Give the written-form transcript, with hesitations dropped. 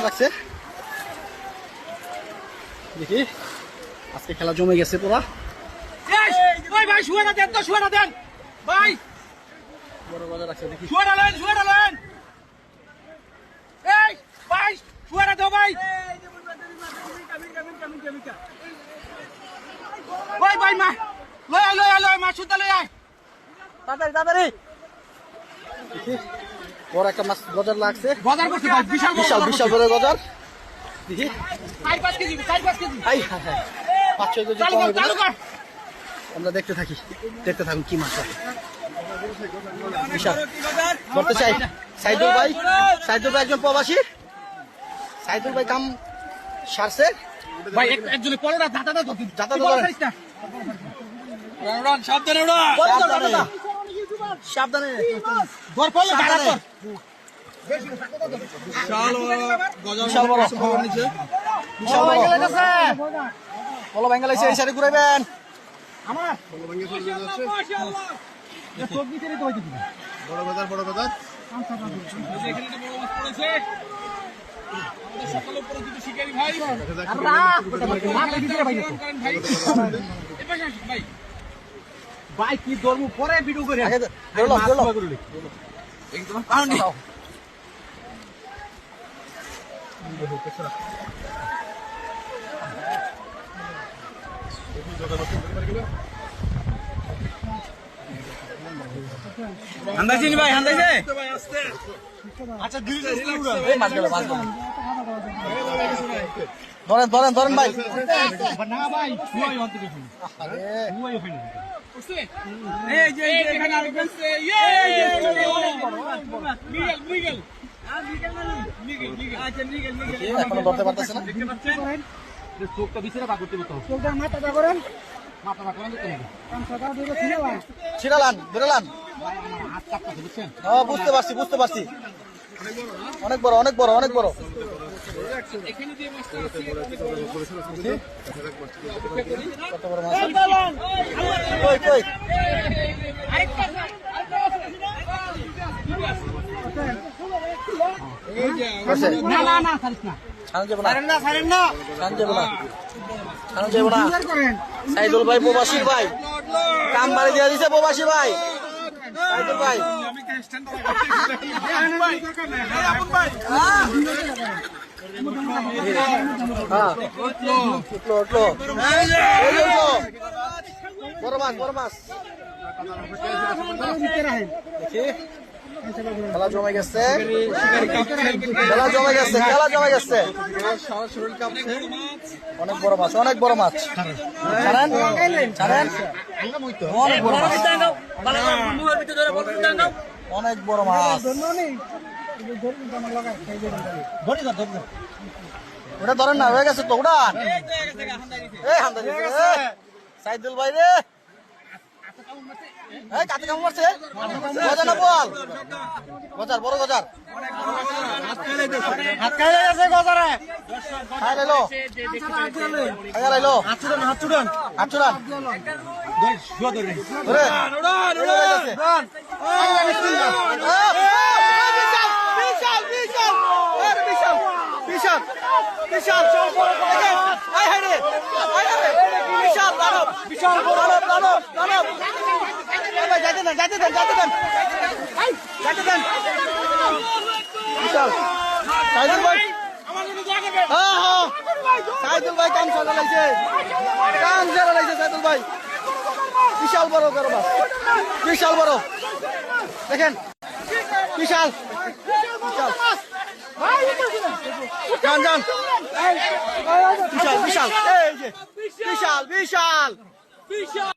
রাখছে দেখি আজকে খেলা জমে গেছে পুরা। ভাই শুয়ে দেন তো, শুয়ে দেন ভাই, বড় বাজার রাখছে দেখি। শুয়ে ডালেন এই ভাই শুয়ে দাও ভাই, ভাই ভাই মা লয় মা শুতে লয় আয় তাড়াতাড়ি দেখি বড় একটা মাছ গজার লাগছে। বাজার করতে ভাই, বিশাল বড় গজার দেখি। 4-5 কেজি হাই 5-6 কেজি চালু কম কর হবে চালু না? কর। আমরা দেখতে থাকুন কি মাছ আছে। বিশাল ধরতে চাই। সাইদুল ভাই একজন প্রবাসী। সাইদুল ভাই কাম সারছে ভাই একজনে পড়া দাদাটা ধরতে যাতা তো ধরেন। রান সাবধানে উড়া, সাবধানে ধর পড়লে দাঁড়া কর। বিশাল বড় বলো বেঙ্গল এসে এই সাইডে ঘুরাইবেন। আমার মাশাআল্লাহ এ সব ভিতরে তো হইছে বড় বাজার এখানে তো বড় মাছ পড়েছে। আমাদের সকালে পরিচিত শিকারী ভাই ভাই ভাই কি ধর্ম পরে ভিডিও করে আগে ধরলো একদম পাউনি আন্দাজি নি ভাই আন্দাজে। আচ্ছা ধীরে ধীরে উড়া এই মাছ গেল ধরেন ভাই। না ভাই শুয়াই হতে দেখুন আরে শুয়াই হয় না বুঝতে এই যে এখানে আর গেছে মিগেল আচ্ছা মিগেল এখনো ধরতে পারতেছে না। দেখতে পাচ্ছেন যে চোখটা বিছানা পা করতে হতো, চোখটা মাথাটা করেন, মাথা পা করেন দেখতে হবে কামটা ধরে ছিড়ালান ধরেলান। হাত চাপটা বুঝছেন। বুঝতে পারছি অনেক বড় এখানে যে মাছটা আছে কত বড় মাছ। কই আরেকটা এই যে আছে? না ছাড়িস না, ছাড়ান যাবো না ছাড়েন না সাইদুল ভাই প্রবাসী ভাই কাম বাড়ি দিয়ে দিছে প্রবাসী ভাই। সাইদুল ভাই আমি স্ট্যান্ড ভাই আপন ভাই উঠলো বড় মাছ দেখি। খেলা জমে গেছে অনেক বড় মাছ ছাড়েন অনেক বড় মাছ ওটা ধরেন না, হয়ে গেছে তো উড়ান। এই হামদা সাইদুল ভাই রে কাতে কামড় মারছে গজার না বল বড় গজার হাত খাইলে গেছে গজারে খাই লাইলো হাত চুড়ান ধরে বিশাল যাইতে দেন বিশাল সাইদুল ভাই সাইদুল ভাই কাম চালাইছে সাইদুল ভাই। বিশাল বড় মাছ দেখেন বিশাল যান বিশাল এই যে বিশাল